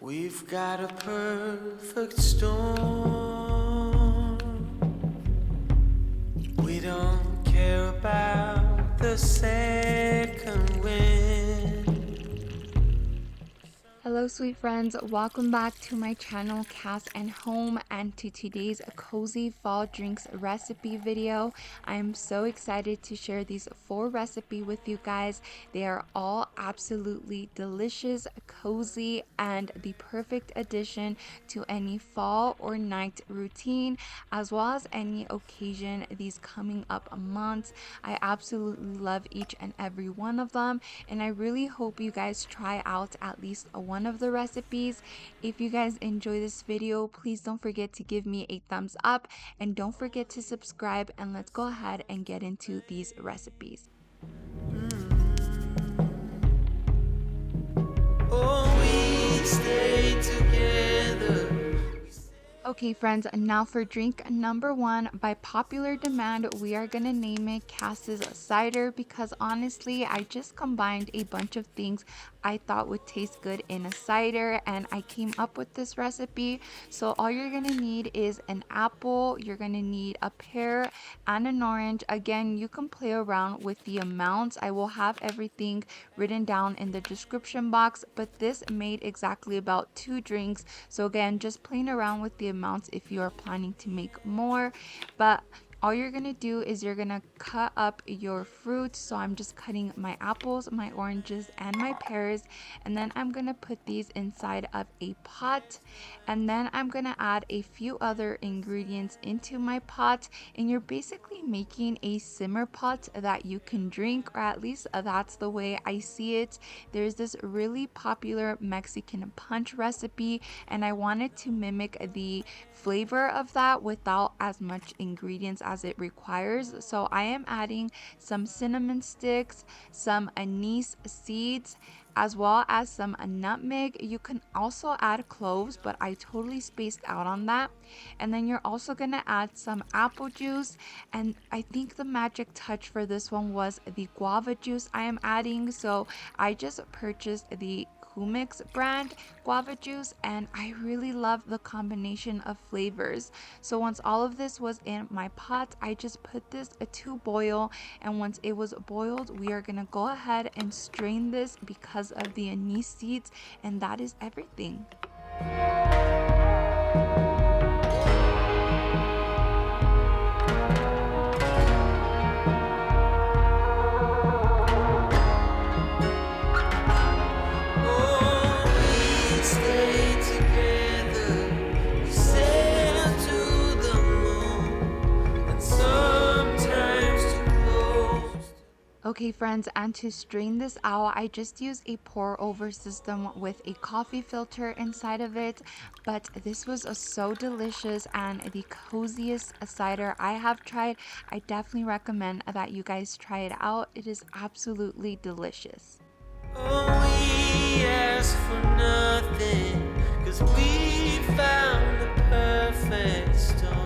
We've got a perfect storm. We don't care about the second wind. Hello sweet friends, welcome back to my channel Cass and Home and to today's cozy fall drinks recipe video. I am so excited to share these 4 recipes with you guys. They are all absolutely delicious, cozy, and the perfect addition to any fall or night routine as well as any occasion these coming up months. I absolutely love each and every one of them, and I really hope you guys try out at least one of the recipes. If you guys enjoy this video, please don't forget to give me a thumbs up and don't forget to subscribe, and let's go ahead and get into these recipes. Oh, we stay together. Okay friends, now for drink number 1. By popular demand, we are gonna name it Cass's Cider because honestly, I just combined a bunch of things I thought would taste good in a cider and I came up with this recipe. So all you're gonna need is an apple, you're gonna need a pear and an orange. Again, you can play around with the amounts. I will have everything written down in the description box, but this made exactly about 2 drinks. So again, just playing around with the amounts if you are planning to make more. But all you're gonna do is you're gonna cut up your fruit. So I'm just cutting my apples, my oranges, and my pears, and then I'm gonna put these inside of a pot, and then I'm gonna add a few other ingredients into my pot, and you're basically making a simmer pot that you can drink, or at least that's the way I see it. There's this really popular Mexican punch recipe, and I wanted to mimic the flavor of that without as much ingredients as it requires. So I am adding some cinnamon sticks, some anise seeds, as well as some nutmeg. You can also add cloves, but I totally spaced out on that. And then you're also gonna add some apple juice, and I think the magic touch for this one was the guava juice I am adding. So I just purchased the Kumix brand guava juice, and I really love the combination of flavors. So once all of this was in my pot, I just put this to boil, and once it was boiled, we are gonna go ahead and strain this because of the anise seeds, and that is everything. Oh, we stay together. We sail to the moon, and sometimes too close. Okay friends, and to strain this out, I just use a pour over system with a coffee filter inside of it. But this was so delicious and the coziest cider I have tried. I definitely recommend that you guys try it out. It is absolutely delicious. Oh, we ask for nothing, 'cause we found the perfect storm.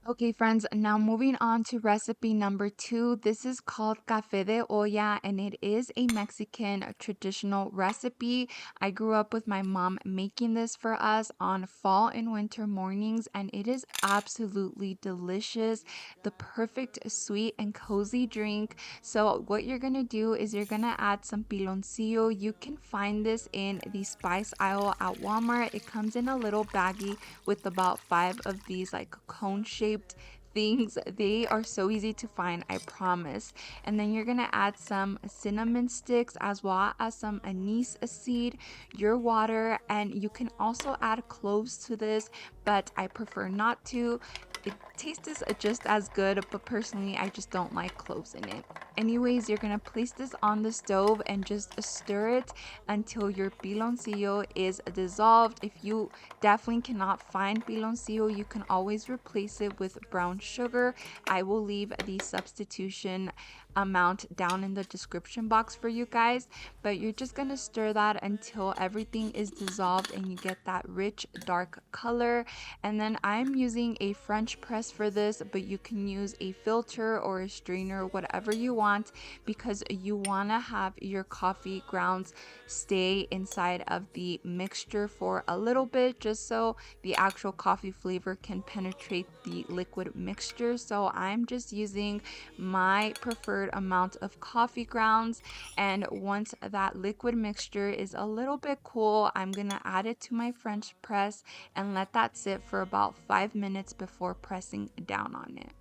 Okay friends, now moving on to recipe number 2. This is called Café de Olla, and it is a Mexican traditional recipe. I grew up with my mom making this for us on fall and winter mornings, and it is absolutely delicious. The perfect sweet and cozy drink. So what you're gonna do is you're gonna add some piloncillo. You can find this in the spice aisle at Walmart. It comes in a little baggie with about 5 of these like cone shaped things. They are so easy to find, I promise. And then you're gonna add some cinnamon sticks as well as some anise seed, your water, and you can also add cloves to this, but I prefer not to. It tastes just as good, but personally I just don't like cloves in it. Anyways, you're gonna place this on the stove and just stir it until your piloncillo is dissolved. If you definitely cannot find piloncillo, you can always replace it with brown sugar. I will leave the substitution amount down in the description box for you guys, but you're just gonna stir that until everything is dissolved and you get that rich dark color. And then I'm using a French French press for this, but you can use a filter or a strainer, whatever you want, because you want to have your coffee grounds stay inside of the mixture for a little bit, just so the actual coffee flavor can penetrate the liquid mixture. So I'm just using my preferred amount of coffee grounds, and once that liquid mixture is a little bit cool, I'm gonna add it to my French press and let that sit for about 5 minutes before pressing down on it.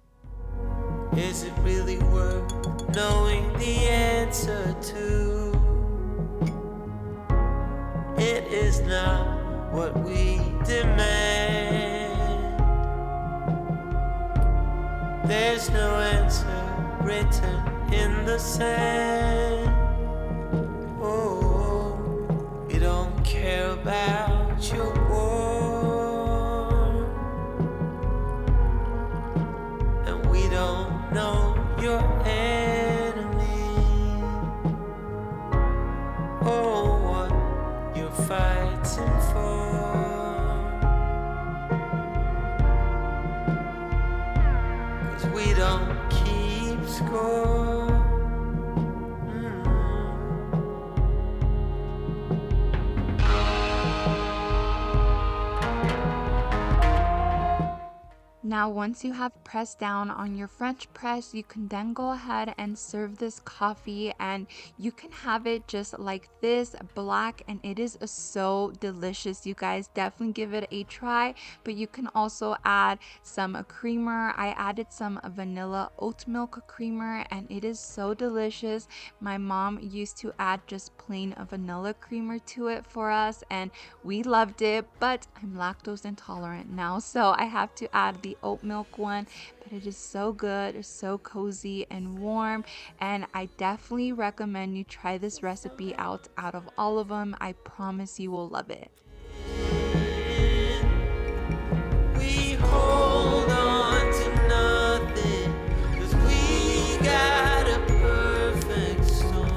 Is it really worth knowing the answer to? It is not what we demand. There's no answer written in the sand. Oh, we don't care about your war, and we don't know your enemy. Oh, what you're fighting for. 'Cause we don't keep score. Now, once you have pressed down on your French press, you can then go ahead and serve this coffee, and you can have it just like this, black, and it is so delicious. You guys definitely give it a try, but you can also add some creamer. I added some vanilla oat milk creamer, and it is so delicious. My mom used to add just plain vanilla creamer to it for us, and we loved it, but I'm lactose intolerant now, so I have to add the oat milk one. But it is so good, so cozy and warm, and I definitely recommend you try this recipe out of all of them. I promise you will love it. We hold on to nothing, 'cause we got a perfect storm.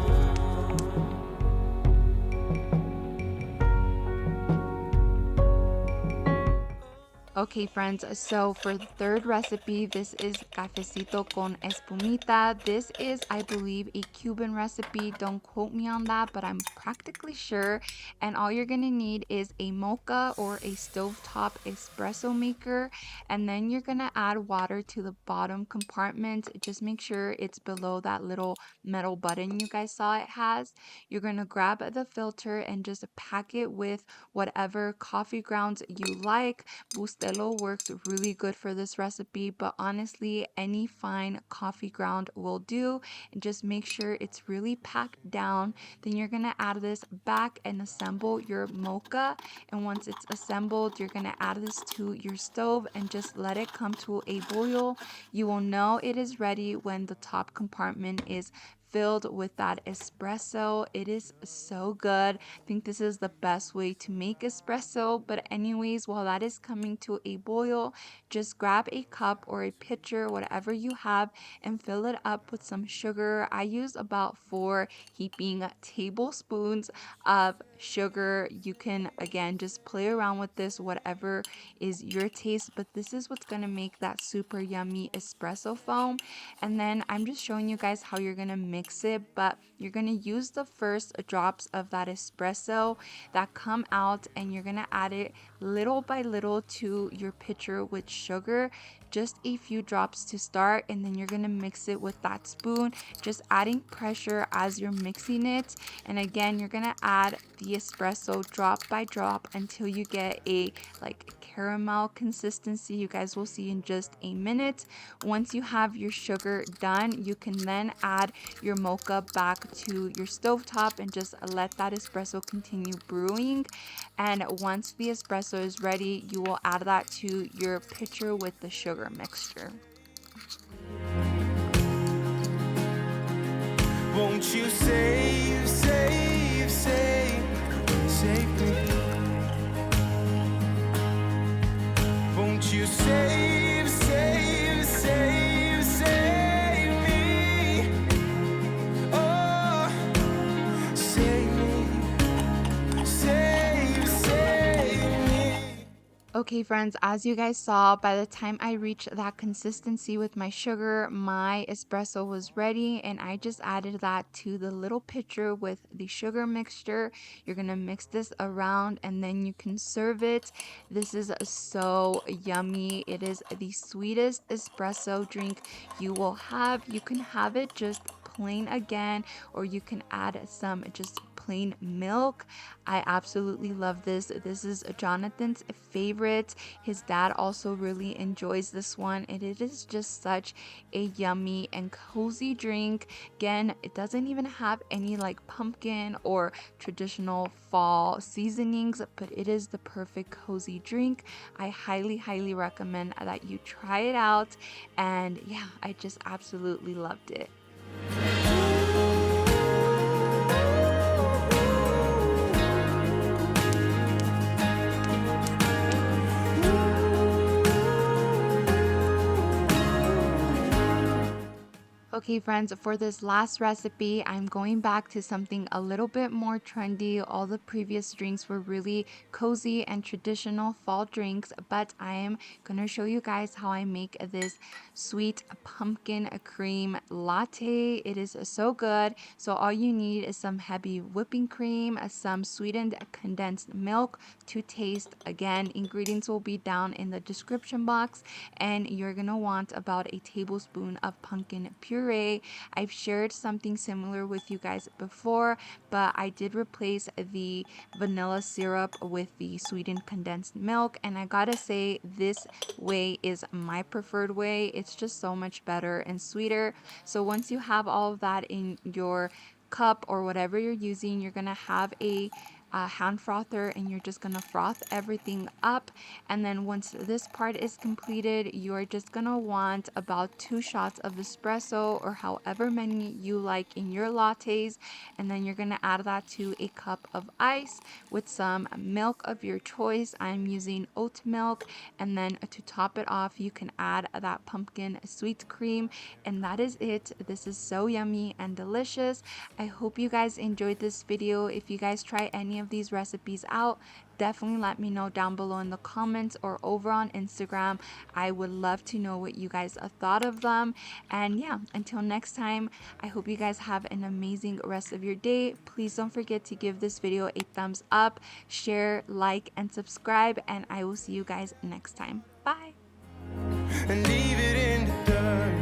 Okay, friends, so for the third recipe, this is Cafecito Con Espumita. This is, I believe, a Cuban recipe. Don't quote me on that, but I'm practically sure. And all you're gonna need is a mocha or a stovetop espresso maker. And then you're gonna add water to the bottom compartment. Just make sure it's below that little metal button you guys saw it has. You're gonna grab the filter and just pack it with whatever coffee grounds you like. Bustelo works really good for this recipe, but honestly, any fine coffee ground will do. And just make sure it's really packed down. Then you're gonna add this back and assemble your mocha. And once it's assembled, you're gonna add this to your stove and just let it come to a boil. You will know it is ready when the top compartment is filled with that espresso. It is so good. I think this is the best way to make espresso. But anyways, while that is coming to a boil, just grab a cup or a pitcher, whatever you have, and fill it up with some sugar. I use about 4 heaping tablespoons of sugar. You can again just play around with this, whatever is your taste, but this is what's gonna make that super yummy espresso foam. And then I'm just showing you guys how you're gonna mix it, but you're gonna use the first drops of that espresso that come out, and you're gonna add it little by little to your pitcher with sugar, just a few drops to start, and then you're gonna mix it with that spoon, just adding pressure as you're mixing it. And again, you're gonna add the espresso drop by drop until you get a like caramel consistency. You guys will see in just a minute. Once you have your sugar done, you can then add your mocha back to your stovetop and just let that espresso continue brewing. And once the espresso is ready, you will add that to your pitcher with the sugar mixture. Won't you save, save, save, save me? Won't you save, save, save, save me? Oh, save me, save, save me. Okay, friends, as you guys saw, by the time I reached that consistency with my sugar, my espresso was ready, and I just added that to the little pitcher with the sugar mixture. You're gonna mix this around and then you can serve it. This is so yummy. It is the sweetest espresso drink you will have. You can have it just plain again, or you can add some just plain milk. I absolutely love this. This is Jonathan's favorite. His dad also really enjoys this one, and it is just such a yummy and cozy drink. Again, it doesn't even have any like pumpkin or traditional fall seasonings, but it is the perfect cozy drink. I highly, highly recommend that you try it out. And yeah, I just absolutely loved it. Okay, friends, for this last recipe, I'm going back to something a little bit more trendy. All the previous drinks were really cozy and traditional fall drinks, but I am gonna show you guys how I make this sweet pumpkin cream latte. It is so good. So all you need is some heavy whipping cream, some sweetened condensed milk to taste. Again, ingredients will be down in the description box, and you're gonna want about a tablespoon of pumpkin puree. I've shared something similar with you guys before, but I did replace the vanilla syrup with the sweetened condensed milk, and I gotta say, this way is my preferred way. It's just so much better and sweeter. So once you have all of that in your cup or whatever you're using, you're gonna have a hand frother, and you're just gonna froth everything up. And then once this part is completed, you're just gonna want about 2 shots of espresso, or however many you like in your lattes. And then you're gonna add that to a cup of ice with some milk of your choice. I'm using oat milk. And then to top it off, you can add that pumpkin sweet cream, and that is it. This is so yummy and delicious. I hope you guys enjoyed this video. If you guys try any of these recipes out, definitely let me know down below in the comments or over on Instagram. I would love to know what you guys thought of them. And yeah, until next time, I hope you guys have an amazing rest of your day. Please don't forget to give this video a thumbs up, share, like, and subscribe, and I will see you guys next time. Bye. And leave it in the dirt.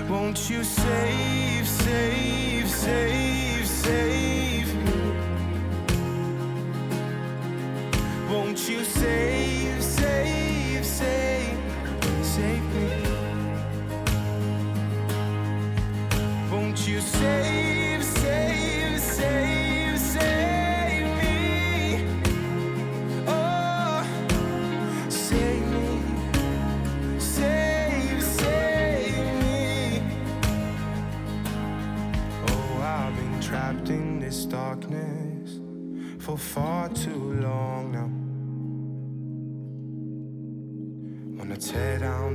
Won't you save, save, save, save me? Won't you save, save, save, save me? Won't you save, save, save, save me? Oh, save me, save, save me. Oh, I've been trapped in this darkness for far too long now. Wanna tear down